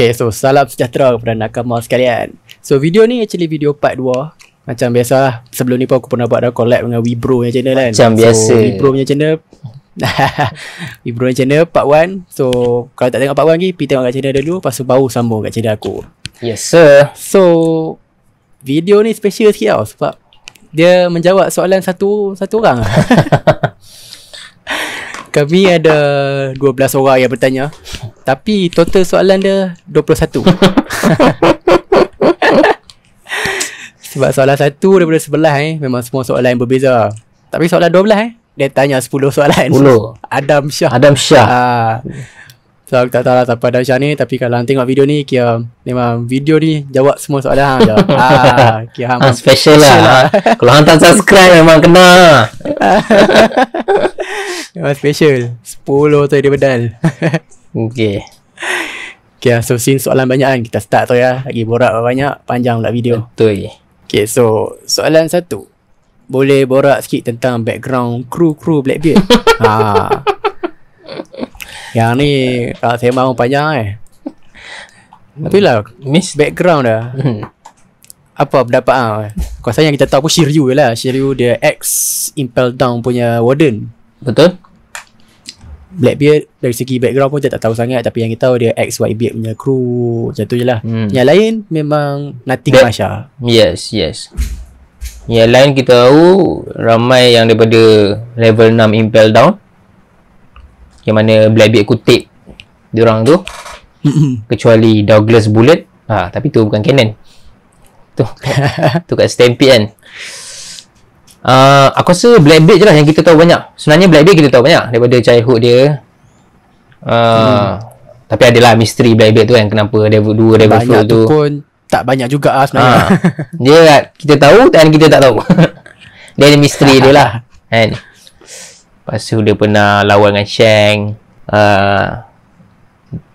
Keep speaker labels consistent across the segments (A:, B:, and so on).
A: Okay, so salam sejahtera kepada nakama sekalian. So video ni actually video part 2. Macam biasa lah, sebelum ni pun aku pernah buat dah collab dengan Wibro punya channel kan.
B: Macam biasa.
A: So Wibro punya channel Wibro punya channel part 1. So kalau tak tengok part 1 lagi, pergi tengok kat channel dulu, lepas tu baru sambung kat channel aku.
B: Yes sir.
A: So video ni special sikit tau, sebab dia menjawab soalan satu orang. Kami ada 12 orang yang bertanya, tapi total soalan dia 21. Sebab soalan satu daripada sebelah memang semua soalan yang berbeza. Tapi soalan 12 dia tanya 10 soalan.
B: 10.
A: Adam Shah. So aku tak tahu lah siapa Adam Shah ni, tapi kalau hang tengok video ni, kira memang video ni jawab semua soalan hang je. Kira hang
B: special lah. Kalau hang tak subscribe memang kena.
A: memang special. 10 tu dia bedal.
B: Okay.
A: Okay, so since soalan banyak kan, kita start tu ya. Lagi borak banyak, panjang pula video.
B: Betul.
A: Okay, so soalan satu, boleh borak sikit tentang background kru Blackbeard? Yang ni kalau saya mahu panjang tapi lah background dah. Apa pendapat kau sayang kita tahu pun Shiryu je lah. Shiryu dia ex Impel Down punya warden.
B: Betul.
A: Blackbeard dari segi background pun kita tak tahu sangat, tapi yang kita tahu dia ex Whitebeard punya kru. Macam tu je lah. Yang lain memang nothing much lah.
B: Yes. Yang lain kita tahu ramai yang daripada level 6 Impel Down, yang mana Blackbeard kutip diorang tu. Kecuali Douglas Bullet. Tapi tu bukan canon. Tu kat Stampede kan. Aku rasa Blackbeard je lah yang kita tahu banyak. Sebenarnya Blackbeard kita tahu banyak daripada childhood dia. Tapi adalah misteri Blackbeard tu kan, kenapa level 2 level 4 tu
A: pun tak banyak juga lah sebenarnya.
B: Dia kita tahu dan kita tak tahu. Dia ada misteri dia lah kan. Lepas tu dia pernah lawan dengan Shang.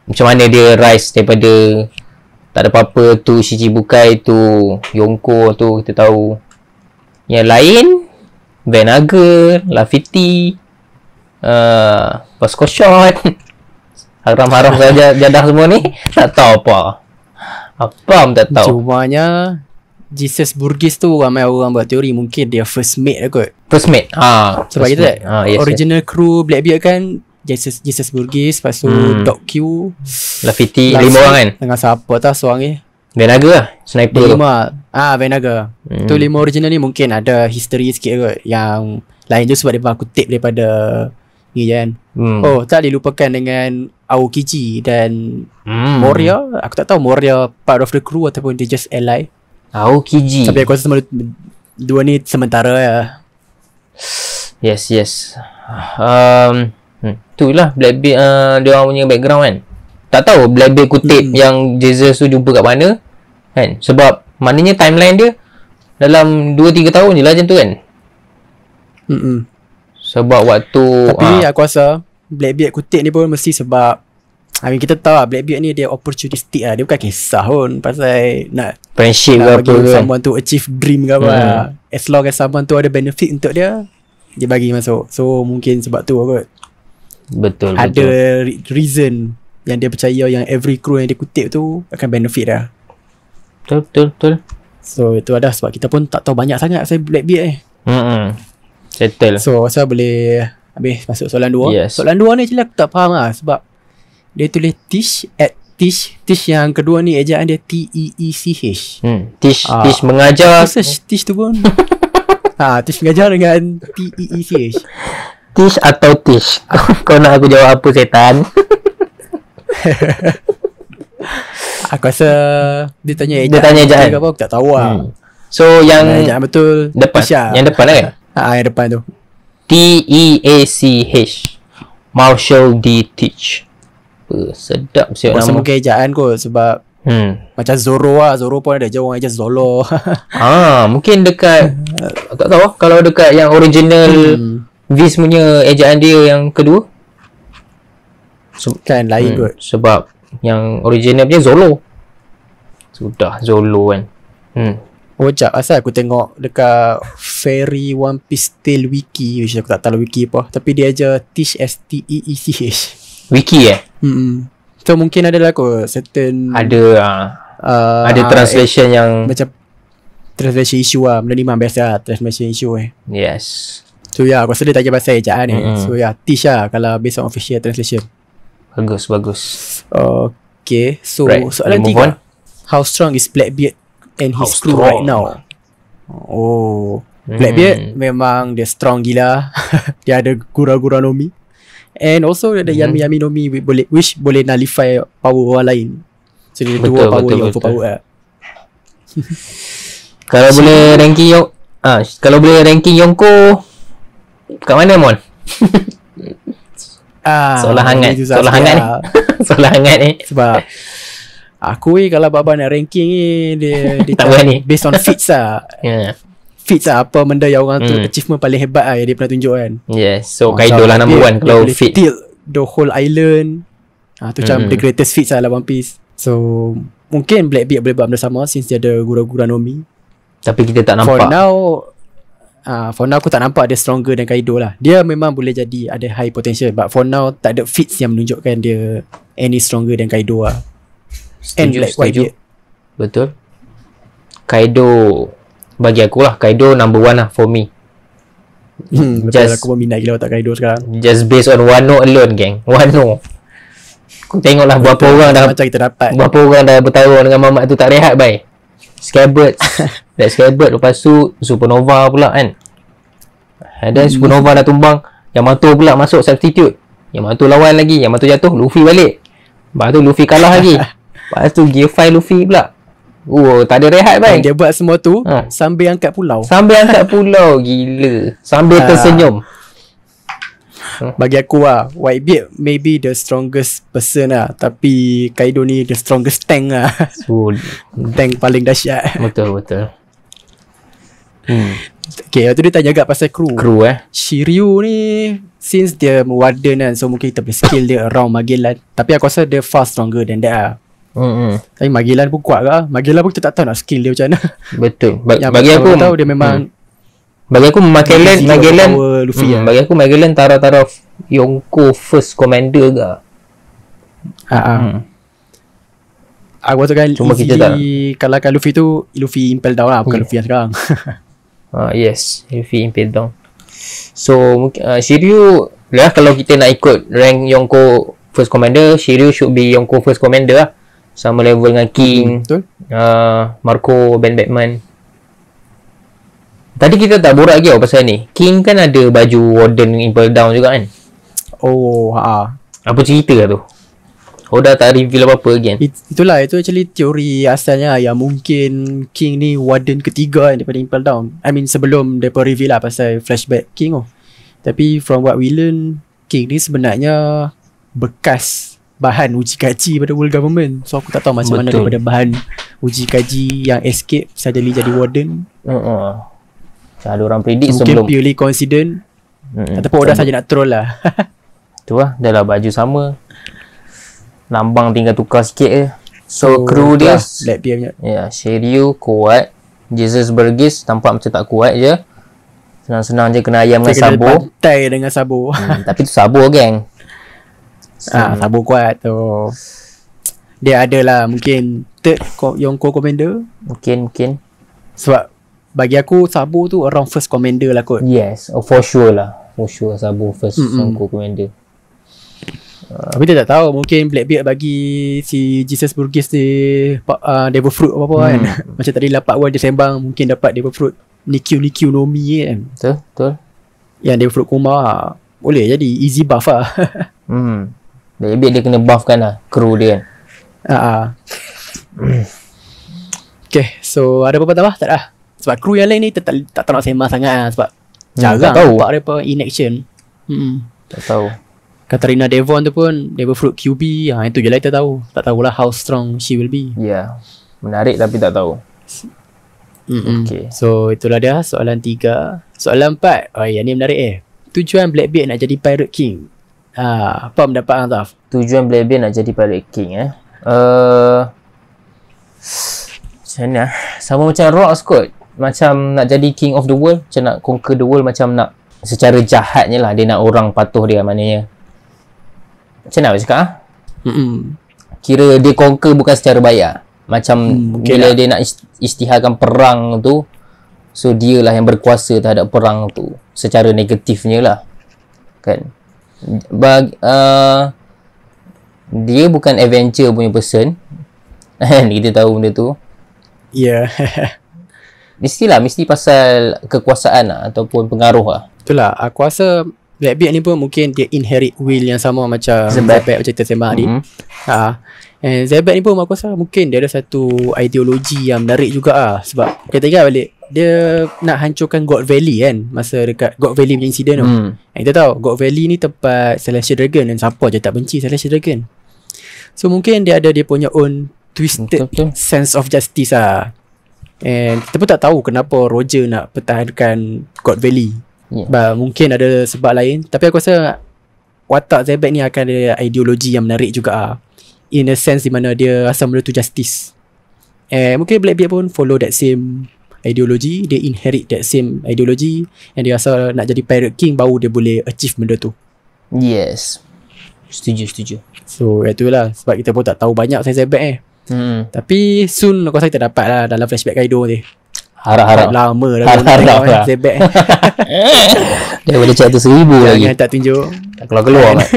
B: Macam mana dia rise daripada tak ada apa-apa tu Shichibukai tu Yonko tu kita tahu. Yang lain Venaga, Laffy, Bosco Shot, haram-haram saja jadah semua ni. Tak tahu apa pun tak tahu.
A: Cumanya Jesus Burgess tu ramai orang buat teori mungkin dia first mate lah kot.
B: First mate.
A: Sebab kita
B: yes,
A: original crew Blackbeard kan Jesus Burgess, lepas tu Doc Q,
B: Laffy 5 orang kan.
A: dengan siapa tak seorang ni?
B: Venaga lah, sniper tu.
A: 5. Venaga. Tu 5 original ni mungkin ada history sikit kot. Yang lain tu sebab dia kutip daripada ni je kan. Tak dilupakan dengan Aokiji dan Moria. Aku tak tahu Moria part of the crew ataupun dia just ally.
B: Aokiji.
A: Tapi aku rasa dua ni sementara ya.
B: Yes. Tu lah Blackbeard, dia orang punya background kan. Tak tahu Blackbeard kutip yang Jesus tu jumpa kat mana kan. Sebab maknanya timeline dia dalam 2-3 tahun je lah macam tu kan. Sebab waktu
A: tapi aku rasa Blackbeard kutip ni pun mesti sebab kita tahu lah Blackbeard ni dia opportunistic lah. Dia bukan kisah pun pasal nak
B: friendship ke apa kan,
A: someone tu achieve dream ke apa. As long as someone tu ada benefit untuk dia bagi masuk. So mungkin sebab tu kot.
B: Betul.
A: Ada reason yang dia percaya yang every crew yang dia kutip tu akan benefit dah.
B: Betul.
A: So itu ada sebab kita pun tak tahu banyak sangat pasal Blackbeard
B: Settle.
A: So saya boleh habis masuk soalan 2.
B: Yes.
A: Soalan 2 ni aku tak faham lah, sebab dia tulis Tish yang kedua ni ejaan dia T-E-E-C-H.
B: Tish mengajar.
A: Tish tu pun Tish mengajar dengan T-E-E-C-H.
B: Tish atau Tish? Kau nak aku jawab apa setan?
A: Aku rasa dia tanya
B: ejaan
A: ke apa, aku tak tahu lah.
B: So yang
A: ejaan betul
B: depan. Yang depan kan?
A: Yang depan tu
B: T-E-A-C-H, Marshall D. Teach. Sedap siap nama.
A: Mungkin ejaan kot. Sebab macam Zoro lah. Zoro pun ada je orang eja Zolo.
B: Mungkin dekat tak tahu kalau dekat yang original Viz punya ejaan dia yang kedua
A: kan lain kot.
B: Sebab yang original punya Zolo. Sudah Zolo kan.
A: Sekejap, asal aku tengok dekat Fairy One Piece Tale Wiki, which aku tak tahu wiki apa, tapi dia aja Tish S-T-E-E-C-H.
B: Wiki
A: So mungkin adalah kot certain
B: Ada translation yang
A: macam translation issue lah. Benda ni memang biasa lah, translation issue
B: Yes.
A: So aku rasa dia tak kira pasal ejaan So teach lah kalau based on official translation.
B: Bagus.
A: Okay, so
B: Right,
A: soalan
B: move
A: 3.
B: on.
A: How strong is Blackbeard and his
B: How
A: crew
B: strong?
A: right now? Blackbeard memang dia strong gila. Dia ada gura-gura Nomi. And also ada Yami Nomi which boleh nullify power orang lain. So dia dua power yang overpower lah.
B: Kalau boleh ranking kalau boleh ranking Yonko kat mana Mon? Soalan hangat ni. Soalan hangat ni.
A: Sebab aku kalau Baba nak ranking ni dia
B: tak berani.
A: based on feats lah. Feats lah, apa benda yang orang tu achievement paling hebat lah yang dia pernah tunjuk kan.
B: Yes. So Kaido lah number 1 kalau fit.
A: Tilt the whole island. Tu macam the greatest feats lah One Piece. So mungkin Blackbeard boleh buat benda sama since dia ada gura-gura Nomi.
B: Tapi kita tak nampak.
A: For now aku tak nampak dia stronger than Kaido lah. Dia memang boleh jadi ada high potential, but for now tak ada feats yang menunjukkan dia any stronger than Kaido lah.
B: Setuju. Betul. Kaido bagi aku lah, Kaido number 1 lah for me.
A: Betul, aku berminat gila otak Kaido sekarang.
B: Just based on Wano alone, gang. Wano. Aku tengoklah berapa orang dah
A: macam kita dapat.
B: Berapa orang dah bertarung dengan Mamat tu tak rehat bai. Scabbard. Scabbard lepas tu Supernova pula kan. Dan Supernova dah tumbang, Yamato pula masuk substitute. Yamato lawan lagi, Yamato jatuh, Luffy balik. Lepas tu Luffy kalah lagi. Lepas tu Gear 5 Luffy pula. Tak ada rehat bai.
A: Dia buat semua tu sambil angkat pulau.
B: Gila. Sambil tersenyum.
A: Bagi aku lah, Whitebeard maybe the strongest person lah, tapi Kaido ni the strongest tank lah. Tank paling dahsyat.
B: Betul.
A: Okay, lepas tu dia tanya agak pasal crew. Shiryu ni since dia warden kan, so mungkin kita boleh skill dia around Magellan. Tapi aku rasa dia far stronger than that lah. Tapi Magellan pun kuat lah. Magellan pun kita tak tahu nak skill dia macam mana.
B: Betul. Bagi aku
A: tahu dia memang
B: bagi aku Magellan bagi aku Magellan taraf Yonko first commander ke.
A: Aku rasa kan
B: cuma
A: easily
B: kita tak
A: kalahkan Luffy tu, Luffy impel down lah, bukan Luffy yang sekarang.
B: Yes, Luffy impel down. So Shiryu lah, kalau kita nak ikut rank Yonko first commander, Shiryu should be Yonko first commander lah. Sama level dengan King, Marco, Ben Batman. Tadi kita tak borak lagi pasal ni. King kan ada baju Warden Impel Down juga kan? Apa cerita lah tu? Oda tak reveal apa-apa again.
A: Itulah, itu actually teori asalnya yang mungkin King ni Warden ketiga daripada Impel Down. I mean sebelum mereka reveal lah pasal flashback King Tapi from what we learn, King ni sebenarnya bekas bahan uji kaji pada world government. So aku tak tahu macam mana daripada bahan uji kaji yang escape suddenly jadi Warden.
B: Ada orang predict
A: mungkin
B: sebelum
A: purely coincident ataupun Oda saja nak troll lah.
B: Tu lah, dah lah baju sama, lambang tinggal tukar sikit je. So crew dia Shiryu kuat, Jesus Burgess tampak macam tak kuat je. Senang-senang je kena ayam dengan Sabo.
A: Pantai dengan Sabo.
B: Tapi tu Sabo geng.
A: Sabo kuat tu. Dia adalah mungkin third Yonko commander.
B: Mungkin
A: sebab bagi aku Sabo tu around first commander lah kot.
B: Yes, for sure lah. For sure Sabo first Yonko commander.
A: Tapi dia tak tahu, mungkin Blackbeard bagi si Jesus Burgess ni Devil Fruit apa-apa kan. Macam tadi lah Part 1 dia sembang, mungkin dapat Devil Fruit Nikyu Nomi kan.
B: Betul. Yang
A: Devil Fruit Kuma boleh jadi easy buff lah.
B: Blackbeard dia kena buffkan lah crew dia kan.
A: Okay, so ada apa-apa tambah? Tak dah. Sebab kru yang lain ni tak tahu nak sembang sangat lah. Sebab jarang nampak mereka in action.
B: Tak tahu.
A: Katarina Devon tu pun Devil Fruit QB. Itu je lah kita tahu. Tak tahulah how strong she will be.
B: Menarik tapi tak tahu.
A: Okay. So itulah dia soalan 3. Soalan 4. Yang ni menarik Tujuan Blackbeard nak jadi Pirate King. Apa pendapat Hang Taf?
B: Tujuan Blackbeard nak jadi Pirate King macam mana? Sama macam Rocks kot. Macam nak jadi King of the World, macam nak conquer the world, macam nak secara jahatnya lah dia nak orang patuh dia, maknanya macam mana aku cakap kira dia conquer bukan secara bayar. Macam bila dia nak isytiharkan perang tu, so dia lah yang berkuasa terhadap perang tu secara negatifnya lah. Kan? Dia bukan adventure punya person. Kita tahu benda tu.
A: Ya.
B: Mesti pasal kekuasaan lah, ataupun pengaruh lah.
A: Itulah, aku rasa Blackbeard ni pun mungkin dia inherit will yang sama macam Zebat macam kita sembang tadi. And Zebat ni pun aku rasa mungkin dia ada satu ideologi yang menarik juga lah. Sebab kita ingat balik, dia nak hancurkan God Valley kan, masa dekat God Valley punya insiden tu. And kita tahu God Valley ni tempat Celestial Dragon, dan siapa je tak benci Celestial Dragon. So mungkin dia ada dia punya own twisted sense of justice lah. And kita pun tak tahu kenapa Roger nak pertahankan God Valley. Mungkin ada sebab lain. Tapi aku rasa watak Zebat ni akan ada ideologi yang menarik juga lah. In a sense di mana dia rasa benda tu justice. And mungkin Blackbeard pun follow that same ideology. Dia inherit that same ideology. And dia rasa nak jadi Pirate King baru dia boleh achieve benda tu.
B: Yes. Setuju.
A: So itulah sebab kita pun tak tahu banyak pasal Zebat Tapi soon aku rasa kita dapat lah dalam flashback Kaido ni.
B: Harap-harap
A: lama dah
B: harap lah
A: Zebat
B: dia boleh cakap 1,000 lagi.
A: Jangan tak tunjuk.
B: Tak keluar-keluar kan.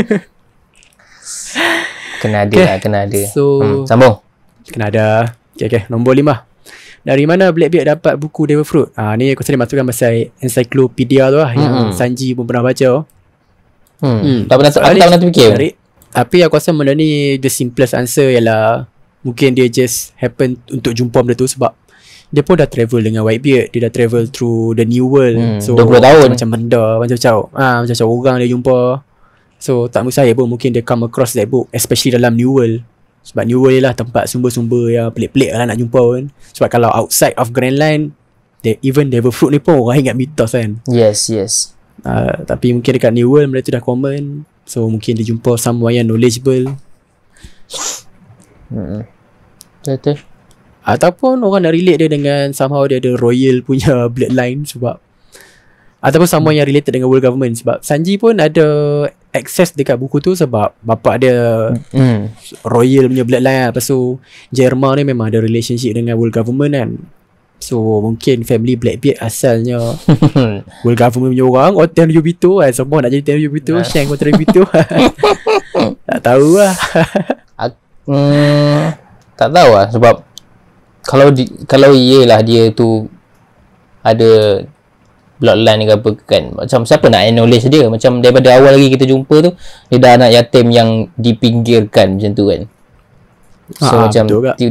B: Kena ada.
A: So
B: sambung.
A: Kena ada. Okay. Nombor 5. Dari mana Blackbeard dapat buku Devil Fruit? Ni aku sering masukkan pasal encyclopedia tu lah, yang Sanji pun pernah baca.
B: Tak pernah terfikir.
A: Tapi aku rasa benda ni the simplest answer ialah mungkin dia just happen untuk jumpa benda tu sebab dia pun dah travel dengan Whitebeard. Dia dah travel through the new world. So
B: 20 tahun
A: macam benda macam orang dia jumpa. So tak mustahil pun mungkin dia come across that book, especially dalam new world. Sebab new world lah tempat sumber-sumber yang pelik-pelik lah nak jumpa kan. Sebab kalau outside of Grand Line, even Devil Fruit ni pun orang ingat mitos kan.
B: Yes.
A: Tapi mungkin dekat new world benda tu dah common. So mungkin dia jumpa someone yang knowledgeable.
B: Betul.
A: Ataupun orang nak relate dia dengan somehow dia ada royal punya bloodline sebab, ataupun someone yang related dengan world government. Sebab Sanji pun ada access dekat buku tu sebab bapak dia royal punya bloodline lah. Lepas tu Jerma ni memang ada relationship dengan world government kan. So mungkin family Blackbeard asalnya world government punya orang. Tenno Yubito kan. Semua nak jadi Tenno Yubito. Shanks pun Tenno Yubito. Tak tahu lah.
B: Tak tahu lah. Sebab Kalau iyalah dia tu ada bloodline ke apa kan, macam siapa nak acknowledge dia. Macam daripada awal lagi kita jumpa tu, dia dah anak yatim yang dipinggirkan macam tu kan. So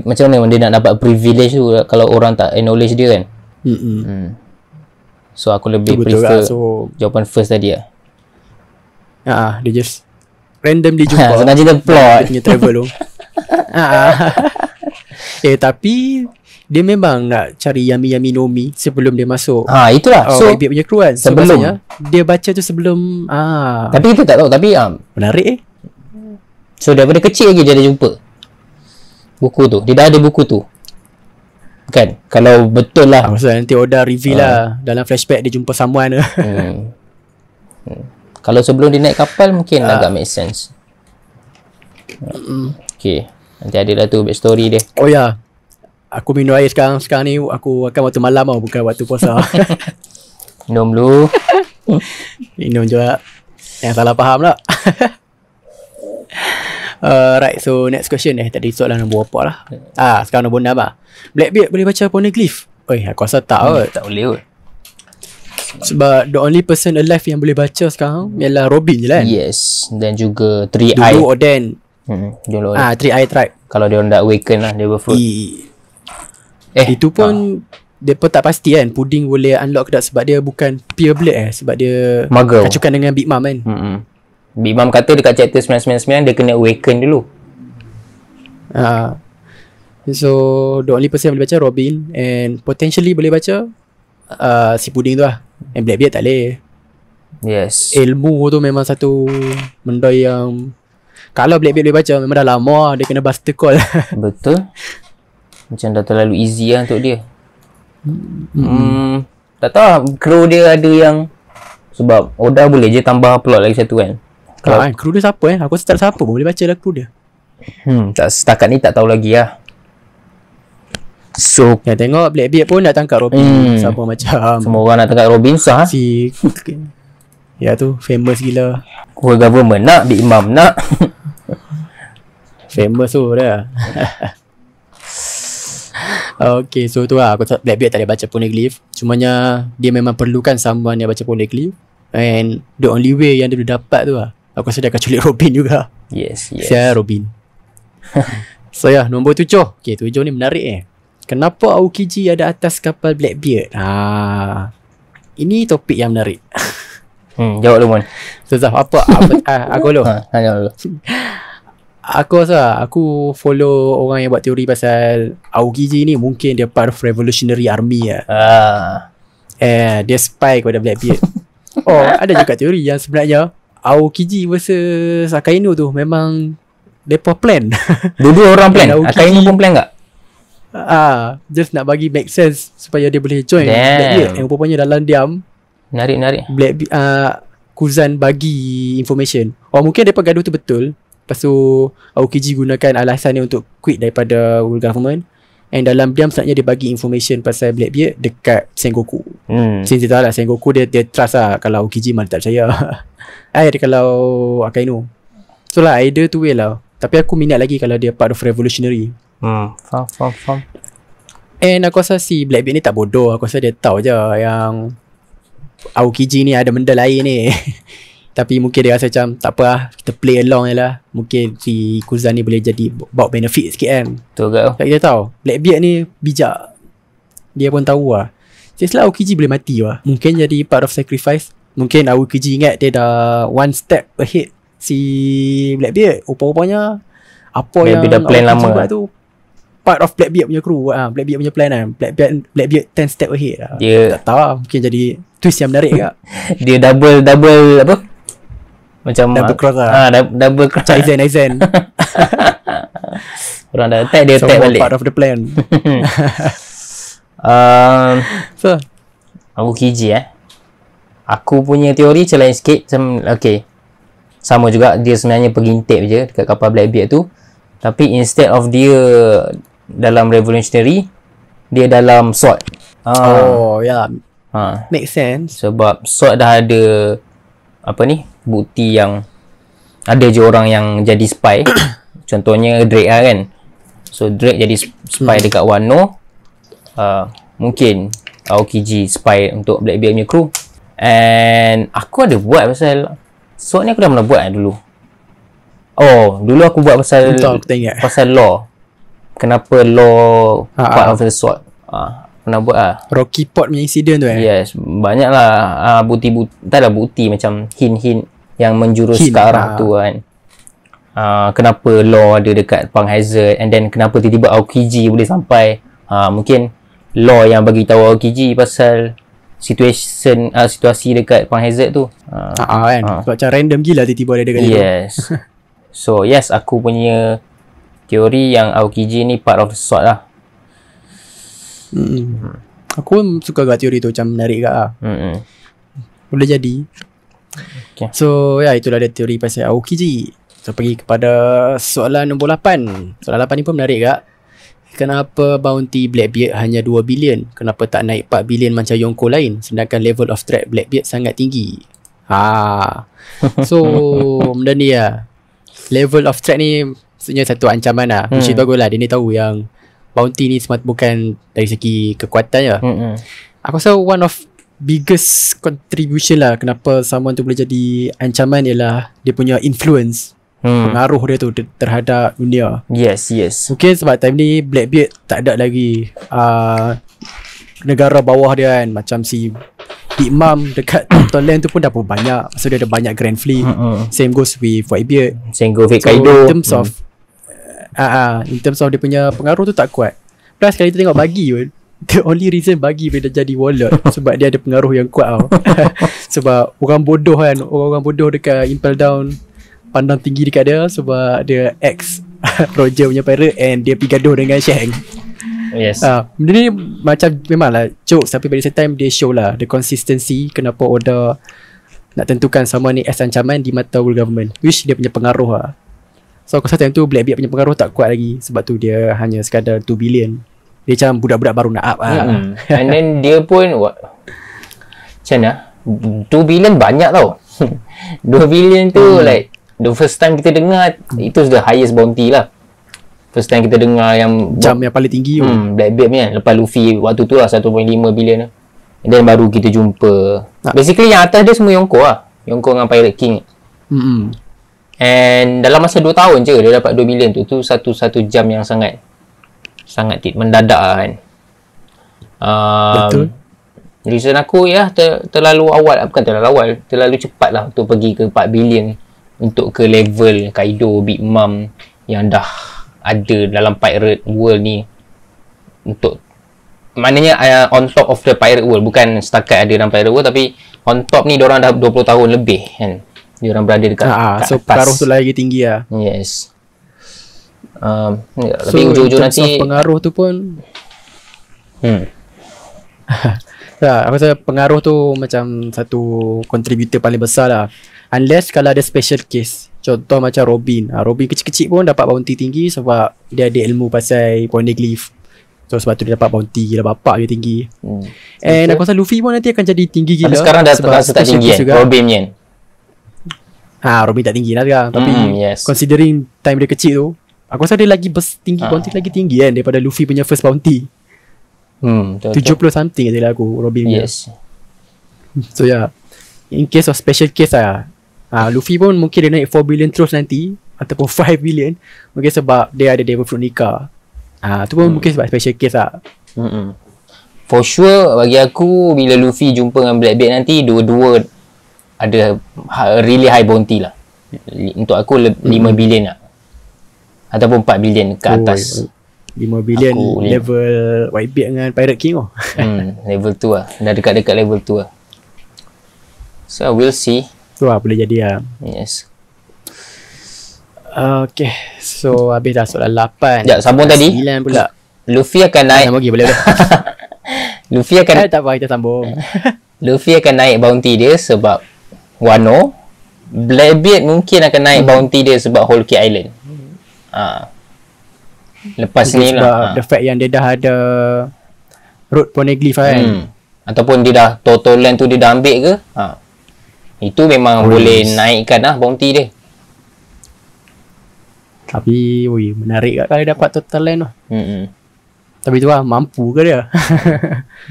B: macam mana dia nak dapat privilege tu kalau orang tak acknowledge dia kan. So aku lebih prefer jawapan first tadi lah.
A: Dia just random dia jumpa.
B: Senang cerita plot
A: punya travel tu. Tapi dia memang nak cari Yami Nomi sebelum dia masuk.
B: Itulah. So
A: Whitebeard punya crew kan.
B: Sebelum
A: dia baca tu sebelum.
B: Tapi kita tak tahu. Tapi
A: menarik
B: So daripada kecil lagi dia dah jumpa buku tu. Dia dah ada buku tu kan. Kalau betul lah.
A: Maksudnya nanti Oda reveal lah dalam flashback dia jumpa someone.
B: Kalau sebelum dia naik kapal mungkin agak make sense. Okay, nanti ada lah tu backstory dia.
A: Oh ya, aku minum air sekarang ni. Aku akan waktu malam tau, bukan waktu puasa.
B: Minum dulu.
A: Minum juga. Yang salah faham lah. Right, so next question tadi soalan nombor apa lah. Sekarang nombor 6 lah. Blackbeard boleh baca Poneglyph? Aku rasa tak
B: tak boleh kot.
A: Sebab the only person alive yang boleh baca sekarang ialah Robin je lah kan?
B: Yes. Dan juga 3i.
A: Dulu Oden.
B: Dulu
A: 3i tribe.
B: Kalau dia orang dah awaken lah, dia berfruit.
A: Itu pun dia pun tak pasti kan Pudding boleh unlock ke tak. Sebab dia bukan pure blood sebab dia
B: Muggle.
A: kacukan dengan Big Mom kan.
B: Big Mom kata dekat chapter 999 dia kena awaken dulu.
A: So the only person yang boleh baca Robin. And potentially boleh baca si Pudding tu lah. And Blackbeard tak boleh.
B: Yes.
A: Ilmu tu memang satu benda yang kalau Blackbeard boleh baca memang dah lama dia kena buster call.
B: Betul. Macam dah terlalu easy lah untuk dia. Tak tahu kru dia ada yang, sebab Oda boleh je tambah plot lagi satu kan.
A: Kru dia siapa Aku tak siapa pun boleh baca lah kru dia.
B: Tak, setakat ni tak tahu lagi lah. So
A: Ya, tengok Blackbeard pun nak tangkap Robin. Sama macam
B: semua orang nak tangkap Robin sah.
A: si ya tu famous gila.
B: World government nak, Big Mom nak.
A: Famous tu dah. Okay, so tu lah. Aku tak, Blackbeard tak boleh baca poneglyph. Cumanya dia memang perlukan someone yang baca poneglyph. And the only way yang dia boleh dapat tu lah, aku rasa dia akan culik Robin juga.
B: Yes.
A: Saya Robin. So ya, nombor 7. Okay, 7 ni menarik Kenapa Aokiji ada atas kapal Blackbeard? Ini topik yang menarik.
B: Jawab dulu, Mon.
A: So Zaf, apa aku dulu.
B: Jawab dulu.
A: Aku rasa aku follow orang yang buat teori pasal Aokiji ni mungkin dia part of revolutionary army lah. Dia spy kepada Blackbeard. Ada juga teori yang sebenarnya Aokiji versus Akainu tu memang depa plan.
B: Dua-dua orang plan. Akainu pun plan tak?
A: Just nak bagi make sense supaya dia boleh join Blackbeard. Yang rupanya dalam diam
B: Menarik.
A: Kuzan bagi information. Mungkin depa gaduh tu betul. Lepas tu Aokiji gunakan alasan ni untuk quit daripada world government. And dalam diam sebenarnya dia bagi information pasal Blackbeard dekat Sengoku. Since dia tahu lah Sengoku dia trust lah. Kalau Aokiji malah tak percaya. Dia kalau Akainu. So lah either two way lah. Tapi aku minat lagi kalau dia part of revolutionary.
B: Faham.
A: And aku rasa si Blackbeard ni tak bodoh. Aku rasa dia tahu je yang Aokiji ni ada benda lain ni. Tapi mungkin dia rasa macam tak apa lah, kita play along je lah. Mungkin si Kuzan ni boleh jadi bawa benefit sikit kan.
B: Betul ke?
A: Tak kita tahu Blackbeard ni bijak. Dia pun tahu lah setelah Aokiji boleh mati lah, mungkin jadi part of sacrifice. Mungkin Aokiji ingat dia dah one step ahead si Blackbeard. Rupanya apa
B: Maybe
A: yang
B: dah plan
A: Aokiji
B: lama
A: buat tu part of Blackbeard punya crew. Blackbeard punya plan kan. Blackbeard 10 step ahead lah.
B: Dia
A: tak tahu lah, mungkin jadi twist yang menarik kak.
B: Dia double apa? Macam
A: double cross lah.
B: Double cross.
A: Aizen.
B: Orang dah attack, dia attack balik.
A: Part of the plan. So
B: Aokiji aku punya teori macam lain sikit. Okay, sama juga, dia sebenarnya pengintip je dekat kapal Blackbeard tu. Tapi instead of dia dalam revolutionary, dia dalam SWOT.
A: Make sense.
B: Sebab SWOT dah ada bukti yang ada je orang yang jadi spy. Contohnya Drake lah kan. So Drake jadi spy dekat Wano. Mungkin Aokiji spy untuk Blackbeard punya crew. And aku ada buat pasal SWOT ni, aku dah pernah buat dulu. Dulu aku buat pasal law. Kenapa law part of the SWOT. Pernah buat lah.
A: Rocky Port punya insiden tu
B: Yes, banyak lah bukti-bukti. Tak ada bukti macam hint-hint yang menjurus ke arah tu kan. Kenapa law ada dekat Pang Hazard, and then kenapa tiba-tiba Aokiji boleh sampai. Mungkin law yang bagi tahu Aokiji pasal situasi dekat Pang Hazard tu.
A: Sebab macam random gila tiba-tiba ada dekat situ.
B: Yes. So yes, aku punya teori yang Aokiji ni part of the SWOT lah.
A: Aku pun suka kat teori tu, macam menarik kat lah. Boleh jadi. So itulah dia teori pasal Aokiji. So pergi kepada soalan nombor 8. Soalan 8 ni pun menarik kak. Kenapa bounty Blackbeard hanya 2 bilion? Kenapa tak naik 4 bilion macam Yonko lain? Sedangkan level of threat Blackbeard sangat tinggi. So benda ni lah, level of threat ni maksudnya satu ancaman lah. Which is bagus lah, dia ni tahu yang bounty ni semata bukan dari segi kekuatan je. Aku rasa one of biggest contribution lah kenapa someone tu boleh jadi ancaman ialah dia punya influence, pengaruh dia tu terhadap dunia.
B: Yes.
A: Mungkin sebab time ni Blackbeard tak ada lagi negara bawah dia kan. Macam si Big Mom dekat Tonland tu pun dah pun banyak. So dia ada banyak Grand Fleet. Same goes with Whitebeard.
B: Same goes with Kaido.
A: In terms of in terms of dia punya pengaruh tu tak kuat. Plus kalau kita tengok Buggy pun, the only reason Buggy boleh jadi warlord sebab dia ada pengaruh yang kuat tau. Sebab orang bodoh kan, orang-orang bodoh dekat Impel Down pandang tinggi dekat dia sebab dia ex Roger punya pirate and dia pergi gaduh dengan Shanks.
B: Yes.
A: Benda ni macam memanglah jokes, tapi pada same time dia show lah the consistency kenapa Oda nak tentukan sama ni as ancaman di mata world government, which dia punya pengaruh lah. So aku rasa time tu Blackbeard punya pengaruh tak kuat lagi. Sebab tu dia hanya sekadar 2 billion. Dia macam budak-budak baru nak up
B: And then dia pun macam mana 2 billion banyak tau. 2 billion tu like the first time kita dengar, itu the highest bounty lah. First time kita dengar yang
A: jam yang paling tinggi
B: Blackbeard ni kan. Lepas Luffy waktu tu lah 1.5 billion. And then baru kita jumpa basically yang atas dia semua Yonko lah. Yonko dengan Pirate King. And dalam masa 2 tahun je dia dapat 2 billion tu. Tu satu jam yang sangat mendadak lah kan.
A: Betul.
B: Reason aku terlalu awal. Bukan terlalu awal, terlalu cepat lah untuk pergi ke 4 billion untuk ke level Kaido, Big Mom yang dah ada dalam Pirate World ni. Untuk maknanya on top of the Pirate World, bukan setakat ada dalam Pirate World, tapi on top ni diorang dah 20 tahun lebih kan. Diorang berada dekat
A: so
B: atas.
A: pengaruh tu lagi tinggi lah.
B: Yes.
A: So
B: tapi ujung-ujung nanti
A: pengaruh tu pun aku rasa pengaruh tu macam satu contributor paling besar lah. Unless kalau ada special case. Contoh macam Robin. Robin kecil-kecil pun dapat bounty tinggi sebab dia ada ilmu pasal poneglyph. So sebab tu dia dapat bounty gila bapak dia tinggi. And aku rasa Luffy pun nanti akan jadi tinggi gila.
B: Tapi sekarang dah tak tinggi kan Robin ni kan.
A: Robin tak tinggi lah sekarang. Tapi considering time dia kecil tu, aku rasa dia lagi tinggi, bounty lagi tinggi kan daripada Luffy punya first bounty. 70 something je lah aku Robin.
B: Yes.
A: So in case of special case lah, Luffy pun mungkin dia naik 4 billion terus nanti, ataupun 5 billion mungkin sebab dia ada Devil Fruit Nika. Tu pun mungkin sebab special case lah.
B: For sure bagi aku, bila Luffy jumpa dengan Blackbeard nanti, dua-dua ada really high bounty lah. Untuk aku 5 billion lah, ataupun 4 billion ke atas.
A: 5 billion aku level Whitebeard dengan Pirate King
B: level tu lah. Dah dekat-dekat level tu lah. So we'll see.
A: Tu lah boleh jadi lah.
B: Yes.
A: Okay, so habis dah soalan 8.
B: Sekejap, sambung tadi
A: 9 pula.
B: Luffy akan naik
A: boleh.
B: Luffy akan
A: tak apa, kita sambung.
B: Luffy akan naik bounty dia sebab Wano. Blackbeard mungkin akan naik bounty dia sebab Whole Cake Island. Lepas ni lah
A: the fact yang dia dah ada Road Poneglyph kan.
B: Ataupun dia dah Total Land tu dia dah ambil ke, itu memang boleh naikkan lah bounty dia. Tapi
A: menarik kat kalau dapat Total Land tu. Tapi tu lah, mampu ke dia?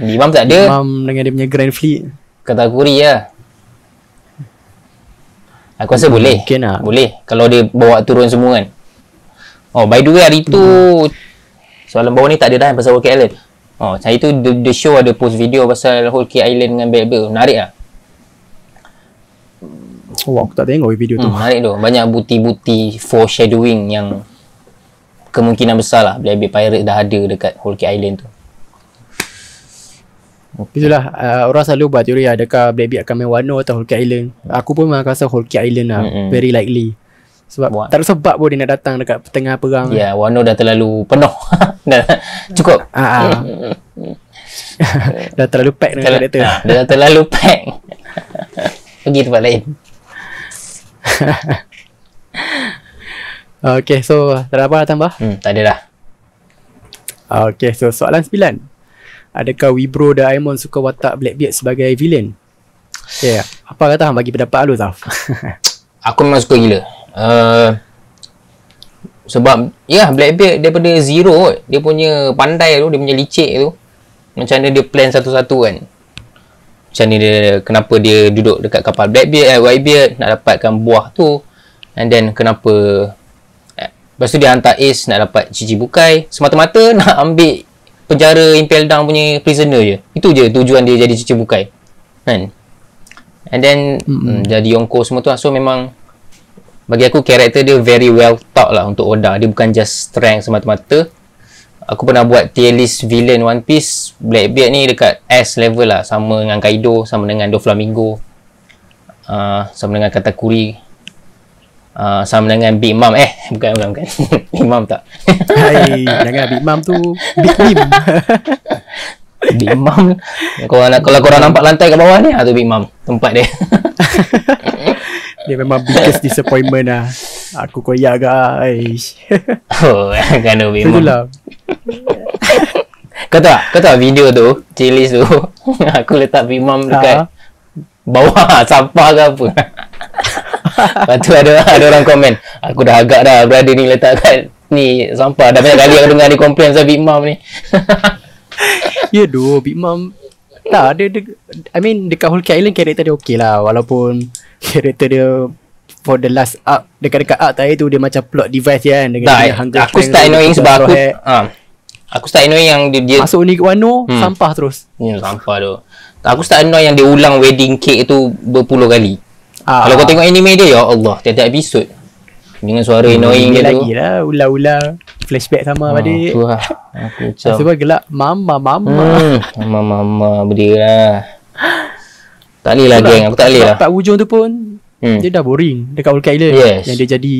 B: Imam tak ada.
A: Imam dengan dia punya Grand Fleet
B: Katakuri lah. Aku rasa boleh.
A: Mungkin lah.
B: Boleh kalau dia bawa turun semua kan. By the way, hari tu soalan bawah ni tak ada dah pasal Whole Cake Island. Hari tu the show ada post video pasal Whole Cake Island dengan Blackbeard. Menarik lah.
A: Aku tak tengok video tu.
B: Menarik tu. Banyak bukti-bukti foreshadowing yang kemungkinan besar lah Blackbeard Pirate dah ada dekat Whole Cake Island tu.
A: Itulah, orang selalu buat teori adakah Blackbeard akan main Wano atau Whole Cake Island. Aku pun memang rasa Whole Cake Island lah. Very likely. Sebab tak ada sebab pun dia nak datang dekat tengah perang.
B: Wano dah terlalu penuh. Dah cukup.
A: Dah terlalu pack dengan karakter.
B: Dah terlalu pack. Pergi tempat lain.
A: Okay, so tak ada apa nak tambah?
B: Tak ada dah.
A: Okay, so soalan 9. Adakah Wibro Doraemon suka watak Blackbeard sebagai villain? Okay, apa kata bagi pendapat lu, Zaf?
B: Aku memang suka gila. Sebab Blackbeard daripada zero, dia punya pandai tu, dia punya licik tu, macam mana dia plan satu-satu kan. Macam ni dia, kenapa dia duduk dekat kapal Whitebeard nak dapatkan buah tu, and then kenapa lepas tu dia hantar Ace nak dapat Chichibukai, semata-mata nak ambil penjara Impel Down punya prisoner je. Itu je tujuan dia jadi Chichibukai kan. And then jadi Yonko semua tu. So memang bagi aku karakter dia very well thought lah untuk Oda. Dia bukan just strength semata-mata. Aku pernah buat tier list villain One Piece. Blackbeard ni dekat S level lah. Sama dengan Kaido, sama dengan Doflamingo, sama dengan Katakuri, sama dengan Big Mom. Bukan Big Mom tak.
A: Hai, jangan Big Mom tu Big Mim.
B: Big Mom. Kalau korang nampak lantai kat bawah ni, tu Big Mom tempat dia.
A: Dia memang biggest disappointment lah. Aku koyak guys.
B: Oh, kan memang.
A: Itulah.
B: Kau tahu video tu, chillis tu. Aku letak Big Mom dekat bawah sampah ke apa. Lepas tu ada orang komen, aku dah agak dah brother ni letak kat ni sampah. Dah banyak kali aku dengar dia komplain pasal Big Mom ni.
A: Ya doh, Big Mom. Tak, dia I mean dekat Whole Cake Island karakter dia okey lah. Walaupun karakter dia for the last arc, dekat-dekat arc tadi tu dia macam plot device kan.
B: Aku start annoying sebab aku start annoying yang dia
A: masuk ni Wano, sampah terus.
B: Sampah tu. Aku start annoying yang dia ulang wedding cake tu berpuluh kali. Kalau kau tengok anime dia, ya Allah, tiap-tiap episod dengan suara annoying dia tu.
A: Lagi lah, ulang-ulang flashback sama balik.
B: Tu lah. Aku macam
A: sebab gelak mama.
B: Mama berdiri lah. Tak boleh lah geng, aku tak boleh lah.
A: Part hujung tu pun dia dah boring dekat Whole Cake Island. Yang dia jadi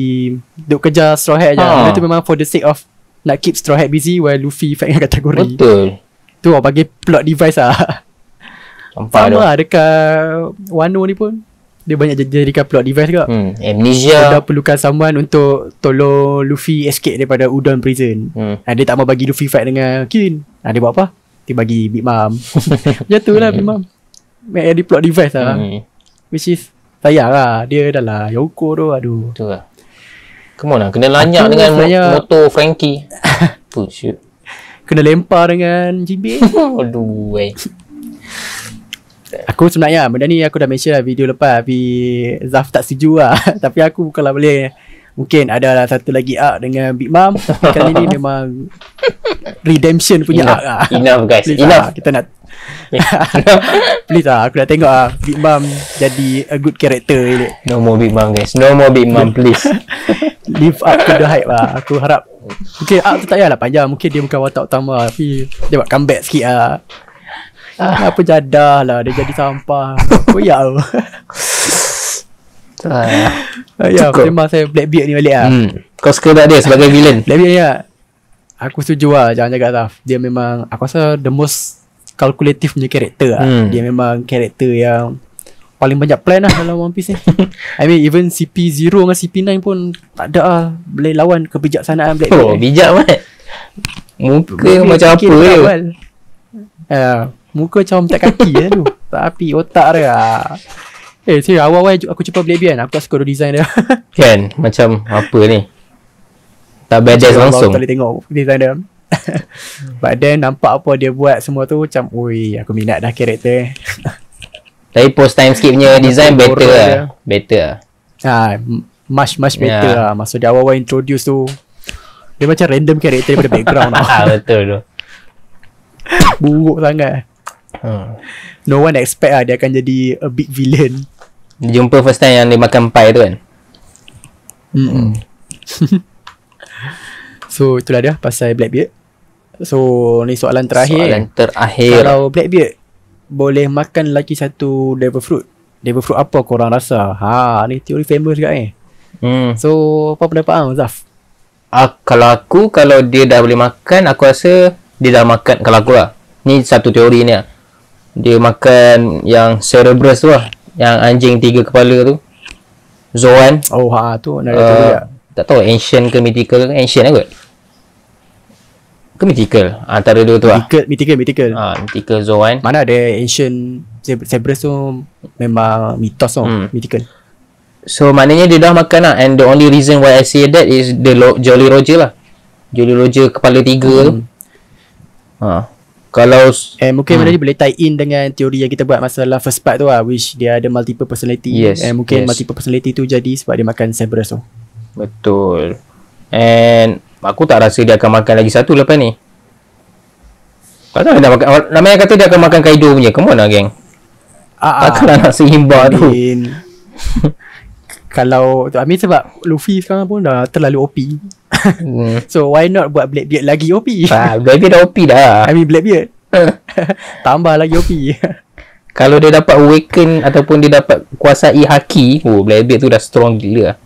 A: duk kejar Straw Hat je. Dia tu memang for the sake of nak keep Straw Hat busy while Luffy fight dengan kategori.
B: Betul.
A: Tu orang bagi plot device lah. Sama lah dekat Wano ni pun dia banyak jadikan plot device juga.
B: Amnesia.
A: Dia perlukan someone untuk tolong Luffy escape daripada Udon prison. Dia tak mau bagi Luffy fight dengan Kin. Dia buat apa? Dia bagi Big Mom. Jatuhlah Big Mom. Make plot device lah. Which is sayang lah. Dia dah lah Yoko tu. Aduh.
B: Betul lah. Come on lah. Kena lanyak dengan motor Frankie. Shoot.
A: Kena lempar dengan Jinbe.
B: Aduh weh.
A: Aku sebenarnya benda ni aku dah mention lah video lepas, tapi Zaf tak setuju lah. Tapi aku kalau boleh mungkin ada lah satu lagi arc dengan Big Mom. Tapi kali ni memang redemption punya arc lah.
B: Enough guys.
A: Please
B: Enough.
A: Lah, kita nak please lah, aku nak tengok lah Big Mom jadi a good character ni.
B: No more Big Mom guys. No more Big Mom please.
A: Live up to the hype lah. Aku harap mungkin arc tu tak payahlah panjang. Mungkin dia bukan watak utama, tapi dia buat comeback sikit lah. Apa jadah lah dia jadi sampah. Koyak tu. Ya, memang saya Blackbeard ni balik lah.
B: Kau suka tak dia sebagai villain?
A: Blackbeard ni lah, aku setuju lah. Jangan jaga Zaf. Dia memang, aku rasa the most calculative punya karakter lah. Dia memang karakter yang paling banyak plan lah dalam One Piece ni. I mean even CP0 dengan CP9 pun tak ada lah boleh lawan kebijaksanaan Blackbeard.
B: Oh bijak banget. Muka macam apa
A: dia. Muka macam tak kaki lah tu. Tapi otak dia lah. Awal-awal aku jumpa Blackbeard kan, aku tak suka design dia.
B: Kan macam apa ni, tak badass langsung.
A: Aku tak boleh tengok design dia. But then nampak apa dia buat semua tu macam, oi aku minat dah karakter.
B: Tapi post time skip punya design better lah. Better lah.
A: Much better lah. Maksud dia awal-awal introduce tu, dia macam random karakter daripada background lah.
B: Betul tu.
A: Buruk sangat. No one expect lah dia akan jadi a big villain.
B: Dia jumpa first time yang dia makan pie tu kan.
A: So itulah dia pasal Blackbeard. So ni soalan terakhir. Kalau Blackbeard boleh makan lagi satu devil fruit apa korang rasa? Ni teori famous juga ni. So apa pendapat hang Zaf?
B: Kalau dia dah boleh makan, aku rasa dia dah makan. Kalau aku lah, ni satu teori ni lah, dia makan yang Cerberus tu lah, yang anjing 3 kepala tu, Zoan.
A: Tu ada teori tak?
B: Tak tahu ancient ke mythical. Ancient kot ke mythical, antara dua tu lah.
A: Mythical
B: Mythical Zoan.
A: Mana ada ancient Cerberus tu memang mitos tu. Mythical.
B: So maknanya dia dah makan lah. And the only reason why I say that is the Jolly Roger lah. Jolly Roger kepala 3 tu. Kalau
A: mungkin mana dia boleh tie in dengan teori yang kita buat masalah first part tu lah, which dia ada multiple personality. Mungkin multiple personality tu jadi sebab dia makan Cerberus tu.
B: Betul. And aku tak rasa dia akan makan lagi satu lepas ni. Kata dia makan, namanya kata dia akan makan Kaido punya. Come on lah geng. Takkanlah nak seimbang tu.
A: Kalau I mean sebab Luffy sekarang pun dah terlalu OP. So why not buat Blackbeard lagi OP?
B: Blackbeard dah OP dah.
A: I mean Blackbeard tambah lagi OP.
B: Kalau dia dapat awaken ataupun dia dapat kuasai haki, Blackbeard tu dah strong gila lah.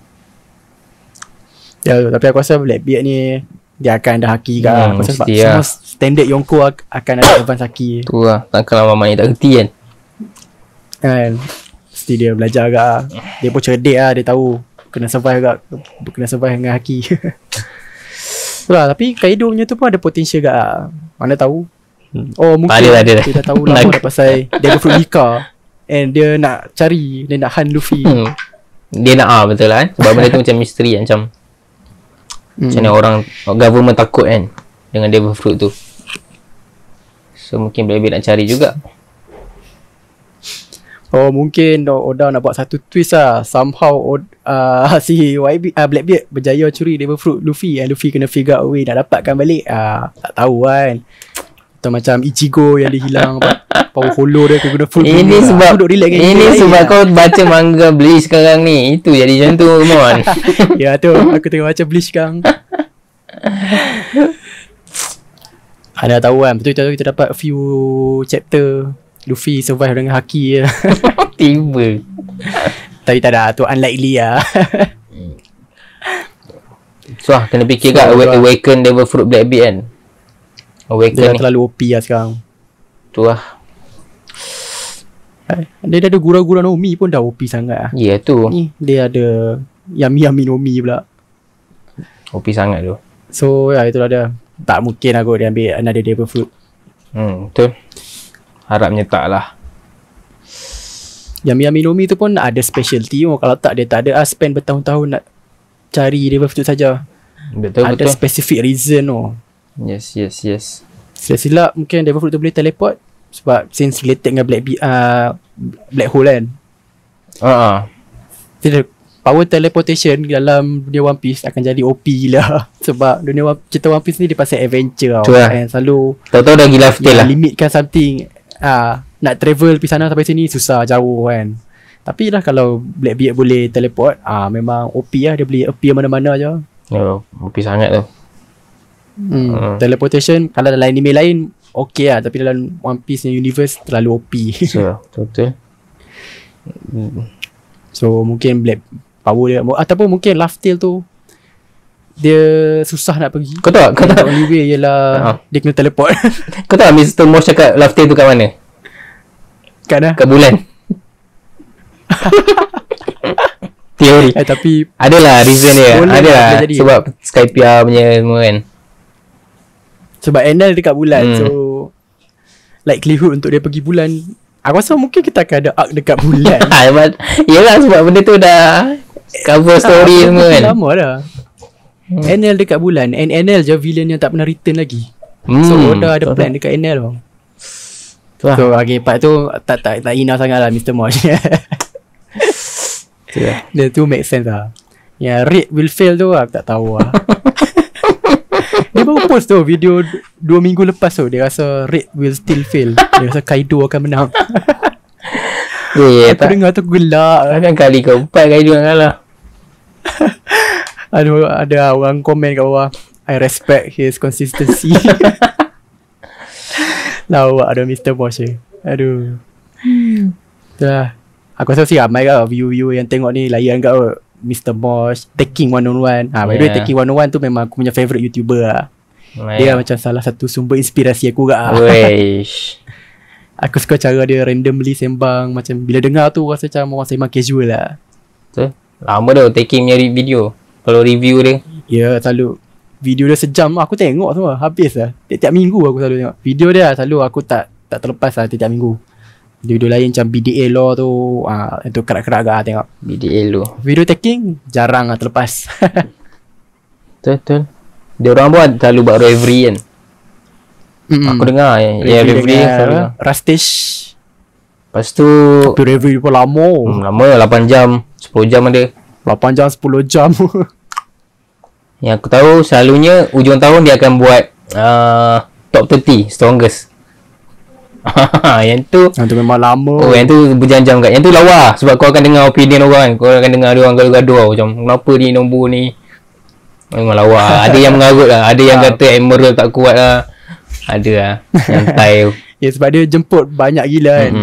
A: Ya, tapi aku rasa Blackbeard ni dia akan ada haki ke lah. Sebab semua standard Yonko akan ada advance haki.
B: Tu lah, takkanlah Mama ni tak kerti kan.
A: Mesti dia belajar ke lah. Dia pun cerdik lah, dia tahu Kena survive dengan Haki. Itulah, tapi Kaido punya tu pun ada potensial gak lah. Mana tahu. Oh mungkin
B: ada.
A: Dia dah tahu lama dah pasal Devil Fruit Nika. And dia nak cari, dia nak hunt Luffy.
B: Dia nak betul lah kan. Sebab benda tu macam misteri kan. Macam mana orang government takut kan dengan Devil Fruit tu. So mungkin Blackbeard nak cari juga.
A: Oh mungkin Oda nak buat satu twist lah. Somehow si Blackbeard berjaya curi Devil Fruit Luffy. Luffy kena figure out way nak dapatkan balik. Tak tahu kan. Atau macam Ichigo yang dia hilang power hollow dia kena full.
B: Ini sebab kau baca manga Bleach sekarang ni. Itu jadi macam tu Mon.
A: Ya tu aku tengah baca Bleach sekarang. Ada tahu kan. Betul-betul kita dapat few chapter Luffy survive dengan Haki je.
B: Tiba.
A: Tapi tak ada, tu unlikely lah.
B: So kena fikir kat Awaken Devil Fruit Blackbeard kan. Awaken
A: dia
B: ni
A: terlalu OP lah sekarang.
B: Tu lah.
A: Dia dah ada Gura-Gura Nomi pun dah OP sangat lah.
B: Ya tu.
A: Ni dia ada Yami Nomi pula.
B: OP sangat tu.
A: So ya itulah dia. Tak mungkin lah kot dia ambil another Devil Fruit.
B: Betul. Harapnya tak lah.
A: Yami Nomi tu pun ada specialty. Kalau tak dia tak ada spend bertahun-tahun nak cari Devil Fruit saja.
B: Betul.
A: Ada specific reason
B: Yes.
A: Silap mungkin Devil Fruit tu boleh teleport. Sebab since related dengan Black Hole kan. Jadi power teleportation dalam dunia One Piece akan jadi OP gila. Sebab cerita One Piece ni dia pasal adventure tau. And selalu
B: tahu-tahu dah gila fail lah.
A: Limitkan something. Nak travel pergi sana sampai sini susah jauh kan. Tapi lah kalau Blackbeard boleh teleport, memang OP lah. Dia boleh appear mana-mana je.
B: OP sangat tu.
A: Teleportation kalau dalam anime lain okey lah. Tapi dalam One Piece universe terlalu OP.
B: Betul.
A: So mungkin Black power dia, ataupun mungkin Laugh Tale tu dia susah nak pergi.
B: Kau tahu
A: only way ialah dia kena teleport.
B: Kau tahu Mr. Mosh cakap Laugh Tale tu kat mana? Kat bulan. Teori.
A: Tapi
B: adalah reason dia. Adalah sebab Skypiea punya semua kan.
A: Sebab Enel dekat bulan. So likelihood untuk dia pergi bulan, aku rasa mungkin kita akan ada arc dekat bulan.
B: Yelah sebab benda tu dah cover story semua kan.
A: Lama dah. Enel dekat bulan. And Enel je villain yang tak pernah return lagi. So Oda ada plan dekat Enel bang. So part tu tak enough sangat lah Mr. Mosh. Dia tu make sense lah. Yang Raid will fail tu aku tak tahu lah. Dia baru post tu video 2 minggu lepas tu. Dia rasa Raid will still fail. Dia rasa Kaido akan menang. Aku dengar tu gelak.
B: Kan kali keempat Kaido yang kalah.
A: Aduh, ada orang komen kat bawah, I respect his consistency. Lawak ada Mr. Mosh ni. Aduh. Itulah. Aku rasa ramai kat view yang tengok ni layan kat Mr. Mosh, Taking 101. By the way, Taking 101 tu memang aku punya favourite YouTuber lah. Dia macam salah satu sumber inspirasi aku kat lah. Aku suka cara dia randomly sembang. Macam bila dengar tu rasa macam orang sembang casual lah.
B: Betul. Lama dah Taking punya video. Kalau review dia.
A: Ya selalu video dia sejam aku tengok semua. Habis lah. Tiap-tiap minggu aku selalu tengok video dia. Selalu aku tak terlepas lah tiap minggu. Video lain macam BDA Law tu, itu kerak-kerak agak tengok.
B: BDA Law.
A: Video Taking jarang lah terlepas.
B: Betul. Dia orang pun selalu buat reverie kan. Aku dengar reverie
A: Rustish.
B: Lepas tu
A: tapi reverie pun lama.
B: Lama 8 jam 10 jam ada.
A: 8 jam 10 jam.
B: Yang aku tahu selalunya ujung tahun dia akan buat top 30 strongest. Yang tu
A: memang lama.
B: Yang tu berjam-jam kat. Yang tu lawa sebab kau akan dengar opinion orang. Kau akan dengar dia orang gaduh-gaduh macam kenapa ni nombor ni. Memang lawa. Ada yang mengarut lah. Ada yang kata Emerald tak kuat lah. Ada lah santai.
A: Ya sebab dia jemput banyak gila kan.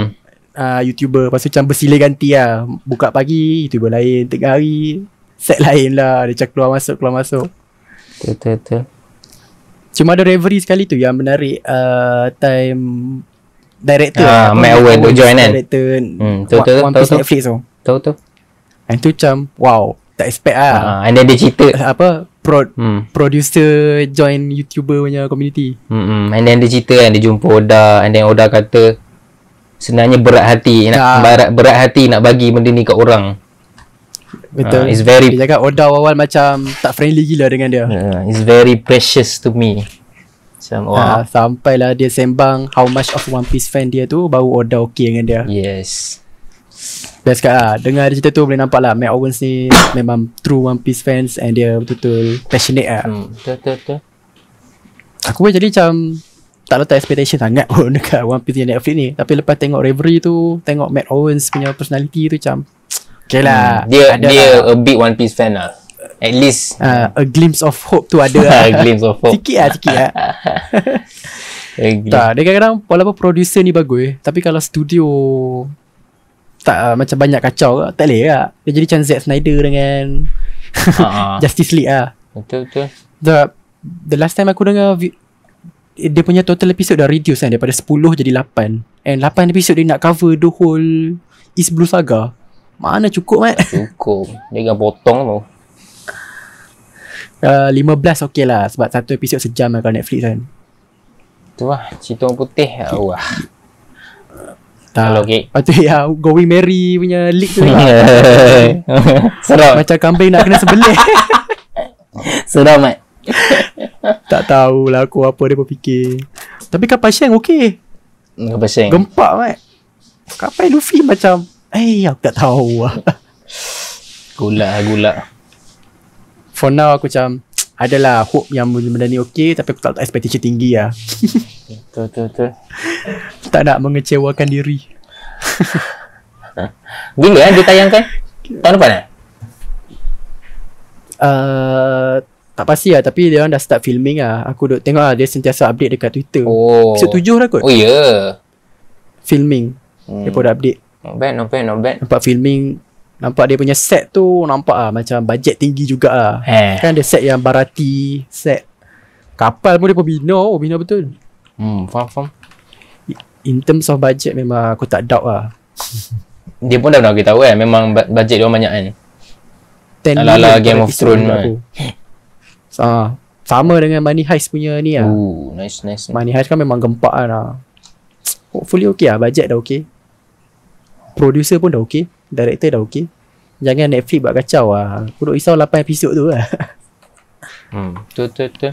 A: YouTuber. Lepas tu macam bersilih ganti lah. Buka pagi YouTuber lain. Tengah hari set lain lah. Dia macam keluar masuk.
B: Betul.
A: Cuma ada reverie sekali tu yang menarik. Time director
B: Matt Owen tu join kan.
A: Director
B: One
A: Piece Netflix tu.
B: Tahu.
A: Yang tu macam wow. tak expect lah.
B: And then dia cerita
A: Apa producer join YouTuber punya community.
B: And then dia cerita kan, dia jumpa Oda, and then Oda kata sebenarnya berat hati nak bagi benda ni kat orang.
A: Betul.
B: It's very,
A: dia cakap Oda awal macam tak friendly gila dengan dia.
B: It's very precious to me. Macam
A: sampailah dia sembang how much of One Piece fan dia tu, baru Oda okay dengan dia.
B: Yes.
A: Best kat lah. Dengar cerita tu boleh nampak lah Matt Owens ni memang true One Piece fans, and dia betul-betul passionate lah.
B: Betul.
A: Aku pun jadi macam tak letak expectation sangat pun dekat One Piece yang Netflix ni. Tapi lepas tengok Reverie tu, tengok Matt Owens punya personality tu macam okay lah.
B: Dia a big One Piece fan lah. At least
A: a glimpse of hope tu ada lah.
B: A glimpse of hope.
A: Sikit lah Tak, dia kadang-kadang walaupun producer ni bagus, tapi kalau studio tak macam banyak kacau tak boleh lah. Dia jadi macam Zack Snyder dengan Justice League lah.
B: Betul.
A: The last time aku dengar dia punya total episode dah reduce kan, daripada 10 jadi 8. And 8 episode dia nak cover the whole East Blue Saga. Mana cukup Mat?
B: Cukup. Dia kan potong tau.
A: 15 okey lah, sebab satu episod sejam lah kalau Netflix kan.
B: Tu lah, cerita orang putih. Wah.
A: Kalau tu ya Going Merry punya leak tu.
B: Seram.
A: Macam kambing nak kena sebelih.
B: Seram Mat.
A: Tak tahulah aku apa dia berfikir. Tapi kapal Shang okey.
B: Kapal Shang
A: gempak Mat. Kapal Luffy macam aku tak tahu lah.
B: Gulak.
A: For now aku macam adalah hope yang benda ni okey, tapi aku tak letak expectation tinggi lah.
B: Betul.
A: Tak nak mengecewakan diri.
B: Bila dia tayangkan? Tahun depan lah?
A: Tak pasti lah, tapi dia orang dah start filming lah. Aku duk tengok lah, dia sentiasa update dekat Twitter. Episode 7 dah kot.
B: Oh ya yeah.
A: Filming. Dia pun dah update.
B: Not bad.
A: Nampak filming, nampak dia punya set tu, nampak lah macam bajet tinggi juga lah. Kan ada set yang Barati, set kapal pun dia pun bina betul.
B: Faham.
A: In terms of budget memang aku tak doubt lah.
B: Dia pun dah pernah beritahu kan, memang budget dia orang banyak kan.
A: 10
B: ala Game of Thrones
A: kan. Sama dengan Money Heist punya ni lah.
B: Nice.
A: Money Heist kan memang gempak lah. Hopefully okay lah, budget dah okay, producer pun dah okay, director dah okay. Jangan Netflix buat kacau lah. Aku duk risau 8 episod tu lah.
B: Betul.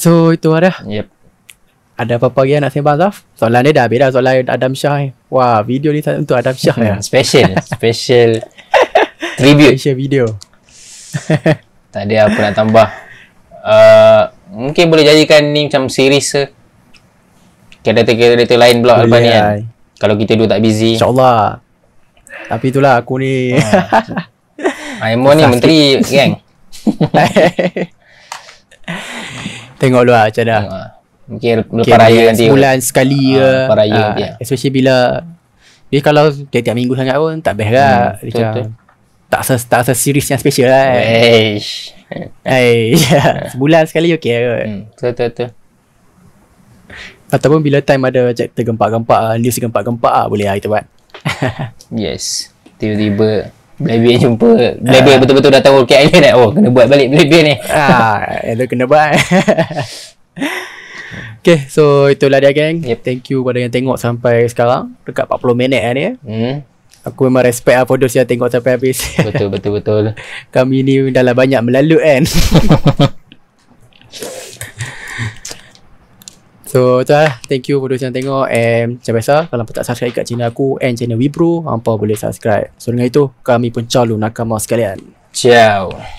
A: So itu lah dah.
B: Yep.
A: Ada apa-apa lagi nak sembang Zaf? Soalan dia dah beda soalan Adam Shah ni. Wah, video ni untuk Adam Shah ya.
B: Special tribute.
A: Special video.
B: Tak ada apa nak tambah. Mungkin boleh jadikan ni macam series ke. Kereta lain pula lepas ni kan. Kalau kita dua tak busy.
A: InsyaAllah. Tapi itulah aku ni.
B: Aimon ni menteri gang.
A: Tengok dulu lah macam dah.
B: Mungkin lepas raya nanti.
A: Sebulan sekali ke.
B: Lepas raya nanti.
A: Especially bila dia kalau tiap-tiap minggu sangat pun tak best lah. Macam tak series yang special lah. Sebulan sekali okey kot.
B: Betul.
A: Ataupun bila time ada chapter gempak-gempak, news gempak-gempak boleh lah kita buat.
B: Yes. Tiba-tiba Blackbeard jumpa Blackbeard betul-betul dah tahu Rocket Island dah. Kena buat balik Blackbeard ni.
A: Itu kena buat. Okay, so itulah dia geng. Thank you kepada yang tengok sampai sekarang. Dekat 40 minit lah ni. Aku memang respect lah for those yang tengok sampai habis.
B: Betul. Kami
A: ni dah lah banyak melalut kan. So tu lah. Thank you for those yang tengok. And macam biasa, kalau tak subscribe kat channel aku and channel Wibro, hampa boleh subscribe. So dengan itu, kami pun calon nakama sekalian.
B: Ciao.